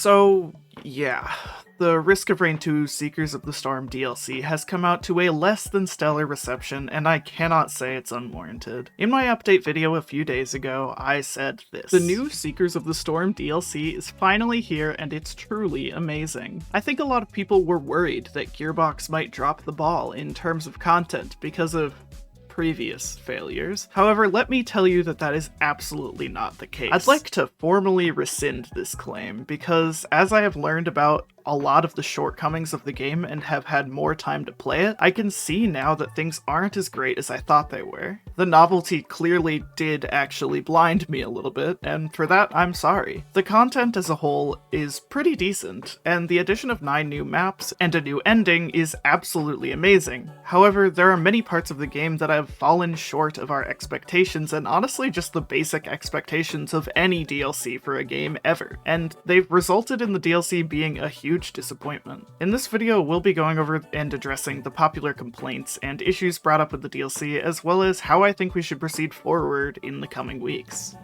So, yeah, the Risk of Rain 2 Seekers of the Storm DLC has come out to a less than stellar reception, and I cannot say it's unwarranted. In my update video a few days ago, I said this: the new Seekers of the Storm DLC is finally here, and it's truly amazing. I think a lot of people were worried that Gearbox might drop the ball in terms of content because of previous failures. However, let me tell you that that is absolutely not the case. I'd like to formally rescind this claim, because as I have learned about a lot of the shortcomings of the game and have had more time to play it, I can see now that things aren't as great as I thought they were. The novelty clearly did actually blind me a little bit, and for that I'm sorry. The content as a whole is pretty decent, and the addition of 9 new maps and a new ending is absolutely amazing. However, there are many parts of the game that have fallen short of our expectations, and honestly just the basic expectations of any DLC for a game ever, and they've resulted in the DLC being a huge disappointment. In this video, we'll be going over and addressing the popular complaints and issues brought up with the DLC, as well as how I think we should proceed forward in the coming weeks.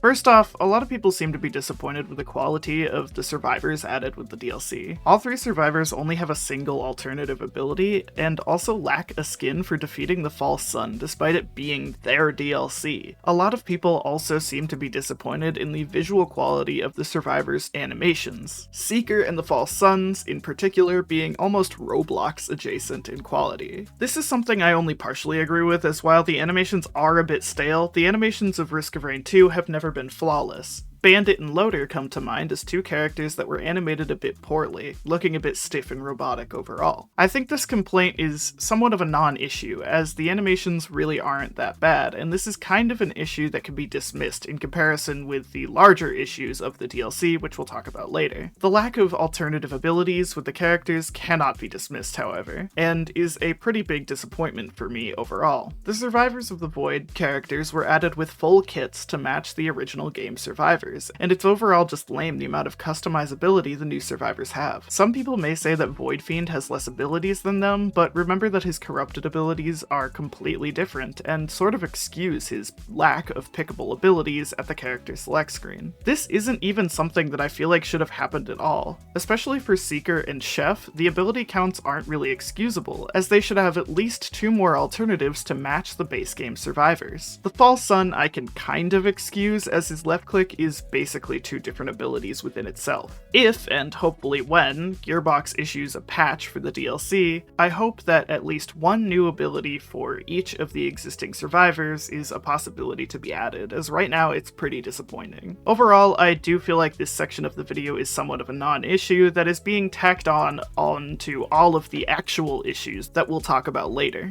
First off, a lot of people seem to be disappointed with the quality of the survivors added with the DLC. All 3 survivors only have a single alternative ability, and also lack a skin for defeating the False Sun, despite it being their DLC. A lot of people also seem to be disappointed in the visual quality of the survivors' animations. Seeker and the False Suns, in particular, being almost Roblox adjacent in quality. This is something I only partially agree with, as while the animations are a bit stale, the animations of Risk of Rain 2 have never been flawless. Bandit and Loader come to mind as 2 characters that were animated a bit poorly, looking a bit stiff and robotic overall. I think this complaint is somewhat of a non-issue, as the animations really aren't that bad, and this is kind of an issue that can be dismissed in comparison with the larger issues of the DLC, which we'll talk about later. The lack of alternative abilities with the characters cannot be dismissed, however, and is a pretty big disappointment for me overall. The Survivors of the Void characters were added with full kits to match the original game survivors, and it's overall just lame the amount of customizability the new survivors have. Some people may say that Void Fiend has less abilities than them, but remember that his corrupted abilities are completely different, and sort of excuse his lack of pickable abilities at the character select screen. This isn't even something that I feel like should have happened at all. Especially for Seeker and Chef, the ability counts aren't really excusable, as they should have at least 2 more alternatives to match the base game survivors. The False Sun I can kind of excuse, as his left click is basically 2 different abilities within itself. If, and hopefully when, Gearbox issues a patch for the DLC, I hope that at least 1 new ability for each of the existing survivors is a possibility to be added, as right now it's pretty disappointing. Overall, I do feel like this section of the video is somewhat of a non-issue that is being tacked on to all of the actual issues that we'll talk about later.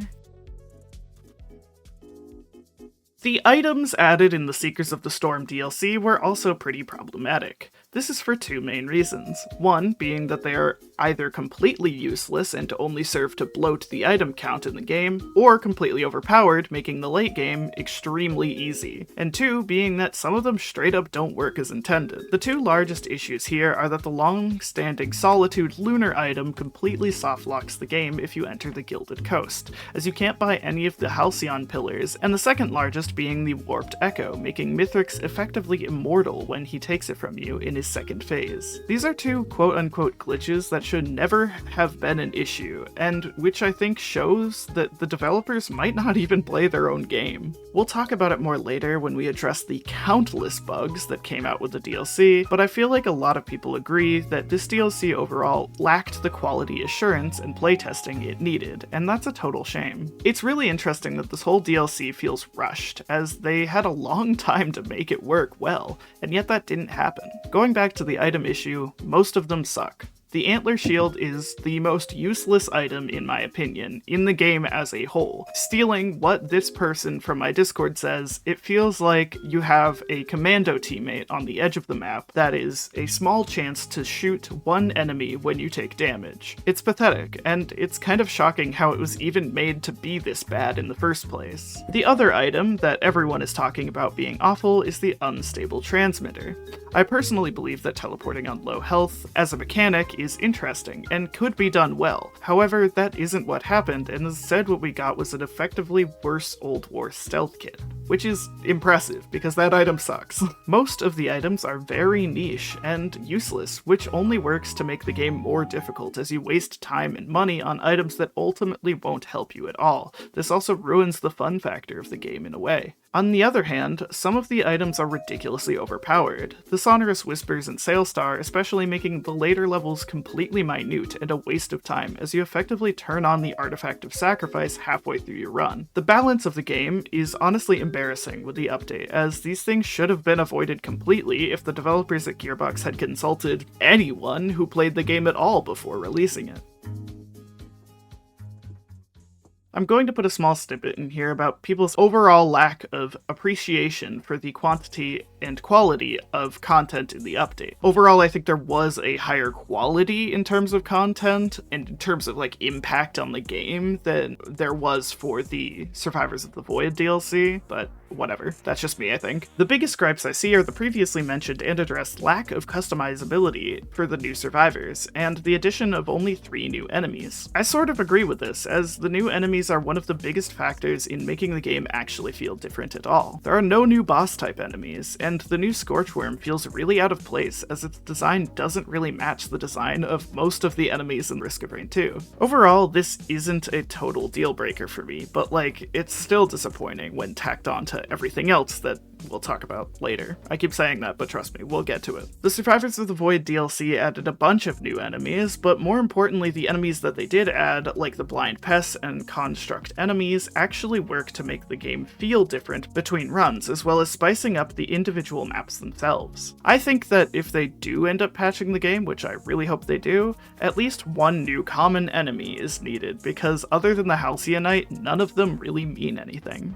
The items added in the Seekers of the Storm DLC were also pretty problematic. This is for 2 main reasons. One being that they are either completely useless and only serve to bloat the item count in the game, or completely overpowered, making the late game extremely easy. And 2 being that some of them straight up don't work as intended. The 2 largest issues here are that the long-standing Solitude Lunar item completely softlocks the game if you enter the Gilded Coast, as you can't buy any of the Halcyon pillars, and the second largest being the Warped Echo, making Mithrix effectively immortal when he takes it from you in his second phase. These are 2 quote-unquote glitches that should never have been an issue, and which I think shows that the developers might not even play their own game. We'll talk about it more later when we address the countless bugs that came out with the DLC, but I feel like a lot of people agree that this DLC overall lacked the quality assurance and playtesting it needed, and that's a total shame. It's really interesting that this whole DLC feels rushed, as they had a long time to make it work well, and yet that didn't happen. Going back to the item issue, most of them suck. The Antler Shield is the most useless item, in my opinion, in the game as a whole. Stealing what this person from my Discord says, it feels like you have a commando teammate on the edge of the map that is a small chance to shoot 1 enemy when you take damage. It's pathetic, and it's kind of shocking how it was even made to be this bad in the first place. The other item that everyone is talking about being awful is the Unstable Transmitter. I personally believe that teleporting on low health as a mechanic is interesting and could be done well. However, that isn't what happened, and instead what we got was an effectively worse Old War stealth kit. which is impressive because that item sucks. Most of the items are very niche and useless, which only works to make the game more difficult as you waste time and money on items that ultimately won't help you at all. This also ruins the fun factor of the game in a way. On the other hand, some of the items are ridiculously overpowered. The Sonorous Whispers and Sailstar especially making the later levels completely minute and a waste of time as you effectively turn on the Artifact of Sacrifice halfway through your run. The balance of the game is honestly embarrassing with the update, as these things should have been avoided completely if the developers at Gearbox had consulted anyone who played the game at all before releasing it. I'm going to put a small snippet in here about people's overall lack of appreciation for the quantity and quality of content in the update. Overall, I think there was a higher quality in terms of content and in terms of like impact on the game than there was for the Survivors of the Void DLC, but whatever. That's just me, I think. The biggest gripes I see are the previously mentioned and addressed lack of customizability for the new survivors, and the addition of only 3 new enemies. I sort of agree with this, as the new enemies are one of the biggest factors in making the game actually feel different at all. There are no new boss-type enemies, and the new Scorchworm feels really out of place, as its design doesn't really match the design of most of the enemies in Risk of Rain 2. Overall, this isn't a total deal-breaker for me, but like, it's still disappointing when tacked on to everything else that we'll talk about later. I keep saying that, but trust me, we'll get to it. The Survivors of the Void DLC added a bunch of new enemies, but more importantly, the enemies that they did add, like the Blind Pests and Construct enemies, actually work to make the game feel different between runs, as well as spicing up the individual maps themselves. I think that if they do end up patching the game, which I really hope they do, at least one new common enemy is needed, because other than the Halcyon, none of them really mean anything.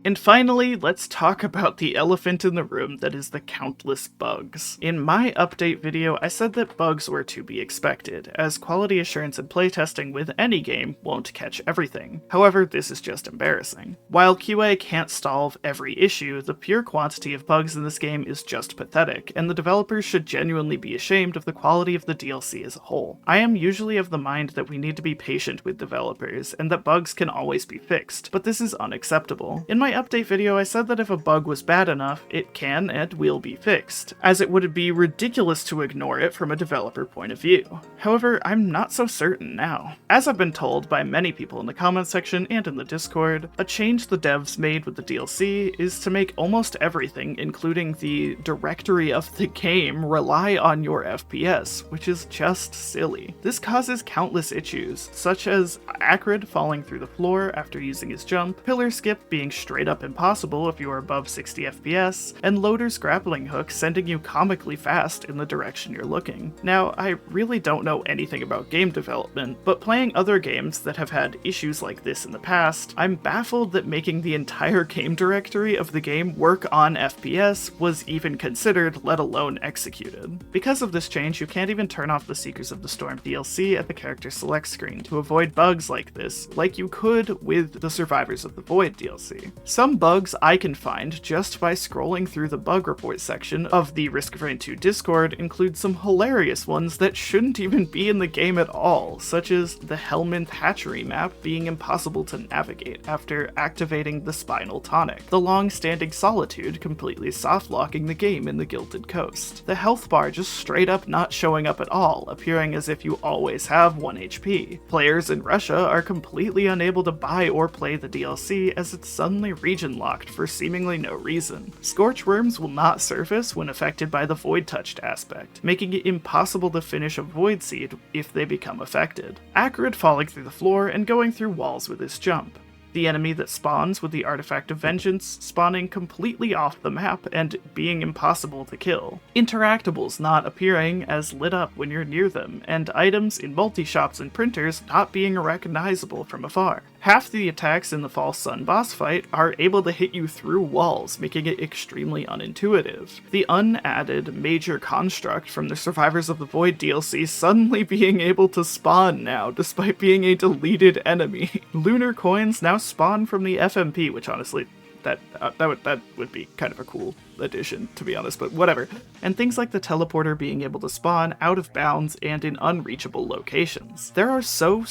And finally, let's talk about the elephant in the room that is the countless bugs. In my update video, I said that bugs were to be expected, as quality assurance and playtesting with any game won't catch everything. However, this is just embarrassing. While QA can't solve every issue, the pure quantity of bugs in this game is just pathetic, and the developers should genuinely be ashamed of the quality of the DLC as a whole. I am usually of the mind that we need to be patient with developers, and that bugs can always be fixed, but this is unacceptable. In my update video, I said that if a bug was bad enough, it can and will be fixed, as it would be ridiculous to ignore it from a developer point of view. However, I'm not so certain now. As I've been told by many people in the comments section and in the Discord, a change the devs made with the DLC is to make almost everything, including the directory of the game, rely on your FPS, which is just silly. This causes countless issues, such as Acrid falling through the floor after using his jump, pillar skip being straight up impossible if you are above 60 FPS, and Loader's grappling hook sending you comically fast in the direction you're looking. Now, I really don't know anything about game development, but playing other games that have had issues like this in the past, I'm baffled that making the entire game directory of the game work on FPS was even considered, let alone executed. Because of this change, you can't even turn off the Seekers of the Storm DLC at the character select screen to avoid bugs like this, like you could with the Survivors of the Void DLC. Some bugs I can find just by scrolling through the bug report section of the Risk of Rain 2 Discord include some hilarious ones that shouldn't even be in the game at all, such as the Helminth Hatchery map being impossible to navigate after activating the Spinal Tonic, the long-standing Solitude completely soft-locking the game in the Gilded Coast, the health bar just straight up not showing up at all, appearing as if you always have 1 HP. Players in Russia are completely unable to buy or play the DLC as it's suddenly region locked for seemingly no reason. Scorchworms will not surface when affected by the Void Touched aspect, making it impossible to finish a Void Seed if they become affected. Acrid falling through the floor and going through walls with his jump. The enemy that spawns with the Artifact of Vengeance spawning completely off the map and being impossible to kill. Interactables not appearing as lit up when you're near them, and items in multi-shops and printers not being recognizable from afar. Half the attacks in the False Sun boss fight are able to hit you through walls, making it extremely unintuitive. The unadded major construct from the Survivors of the Void DLC suddenly being able to spawn now, despite being a deleted enemy. Lunar coins now spawn from the FMP, which honestly, that would be kind of a cool addition, to be honest, but whatever. And things like the teleporter being able to spawn out of bounds and in unreachable locations. There are so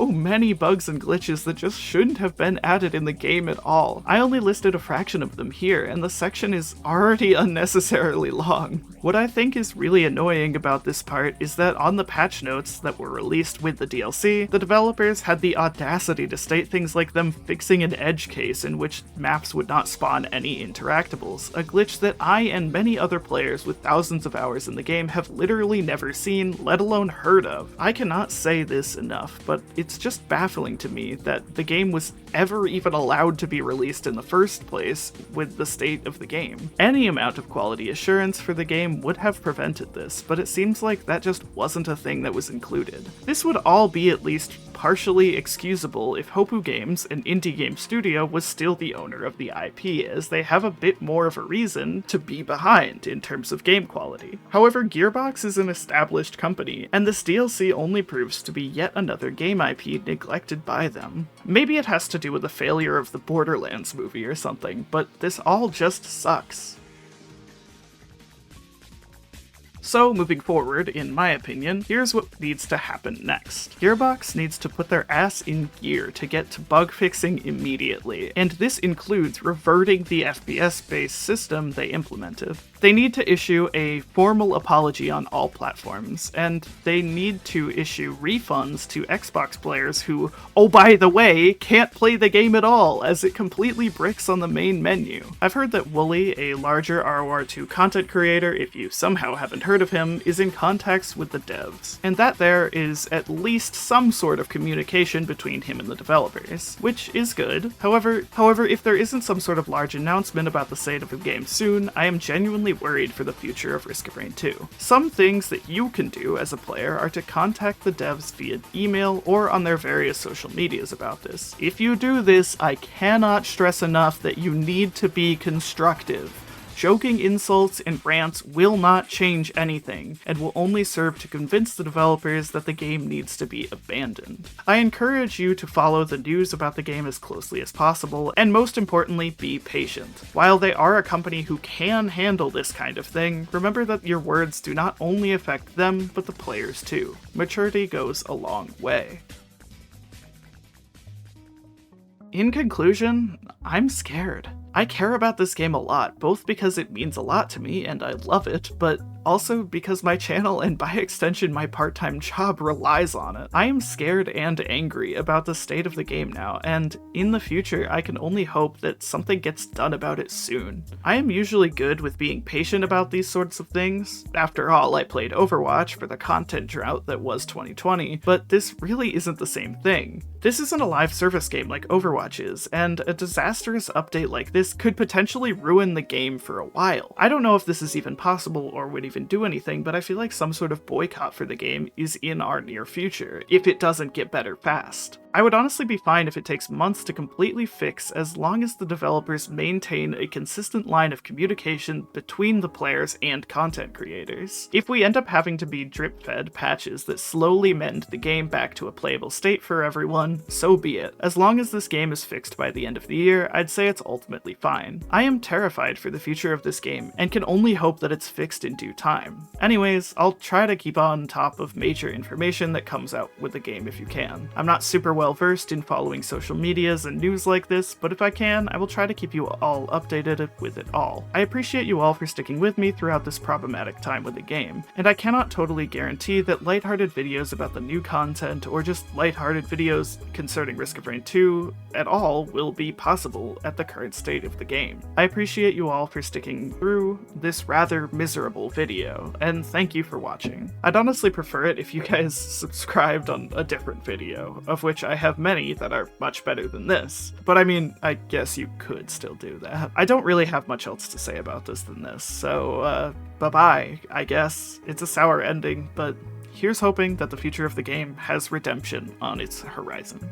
many bugs and glitches that just shouldn't have been added in the game at all. I only listed a fraction of them here, and the section is already unnecessarily long. What I think is really annoying about this part is that on the patch notes that were released with the DLC, the developers had the audacity to state things like them fixing an edge case in which maps would not spawn any interactables, a glitch that I and many other players with thousands of hours in the game have literally never seen, let alone heard of. I cannot say this enough, but it's just baffling to me that the game was ever even allowed to be released in the first place with the state of the game. Any amount of quality assurance for the game would have prevented this, but it seems like that just wasn't a thing that was included. This would all be at least partially excusable if Hopoo Games, an indie game studio, was still the owner of the IP, as they have a bit more of a reason to be behind in terms of game quality. However, Gearbox is an established company, and this DLC only proves to be yet another game IP neglected by them. Maybe it has to do with the failure of the Borderlands movie or something, but this all just sucks. So, moving forward, in my opinion, here's what needs to happen next. Gearbox needs to put their ass in gear to get to bug fixing immediately, and this includes reverting the FPS-based system they implemented. They need to issue a formal apology on all platforms, and they need to issue refunds to Xbox players who, oh by the way, can't play the game at all, as it completely bricks on the main menu. I've heard that Wooly, a larger ROR2 content creator, if you somehow haven't heard of him, is in contacts with the devs, and that there is at least some sort of communication between him and the developers, which is good. However, if there isn't some sort of large announcement about the state of the game soon, I am genuinely worried for the future of Risk of Rain 2. Some things that you can do as a player are to contact the devs via email or on their various social medias about this. If you do this, I cannot stress enough that you need to be constructive. Joking insults and rants will not change anything, and will only serve to convince the developers that the game needs to be abandoned. I encourage you to follow the news about the game as closely as possible, and most importantly, be patient. While they are a company who can handle this kind of thing, remember that your words do not only affect them, but the players too. Maturity goes a long way. In conclusion, I'm scared. I care about this game a lot, both because it means a lot to me and I love it, but also because my channel and by extension my part-time job relies on it. I am scared and angry about the state of the game now, and in the future I can only hope that something gets done about it soon. I am usually good with being patient about these sorts of things. After all, I played Overwatch for the content drought that was 2020, but this really isn't the same thing. This isn't a live service game like Overwatch is, and a disastrous update like this could potentially ruin the game for a while. I don't know if this is even possible or would even do anything, but I feel like some sort of boycott for the game is in our near future, if it doesn't get better fast. I would honestly be fine if it takes months to completely fix, as long as the developers maintain a consistent line of communication between the players and content creators. If we end up having to be drip-fed patches that slowly mend the game back to a playable state for everyone, so be it. As long as this game is fixed by the end of the year, I'd say it's ultimately fine. I am terrified for the future of this game, and can only hope that it's fixed in due time. Anyways, I'll try to keep on top of major information that comes out with the game if you can. I'm not super well versed in following social medias and news like this, but if I can, I will try to keep you all updated with it all. I appreciate you all for sticking with me throughout this problematic time with the game, and I cannot totally guarantee that lighthearted videos about the new content or just lighthearted videos concerning Risk of Rain 2 at all will be possible at the current state of the game. I appreciate you all for sticking through this rather miserable video, and thank you for watching. I'd honestly prefer it if you guys subscribed on a different video, of which I have many that are much better than this. But I mean, I guess you could still do that. I don't really have much else to say about this than this, so bye-bye, I guess. It's a sour ending, but here's hoping that the future of the game has redemption on its horizon.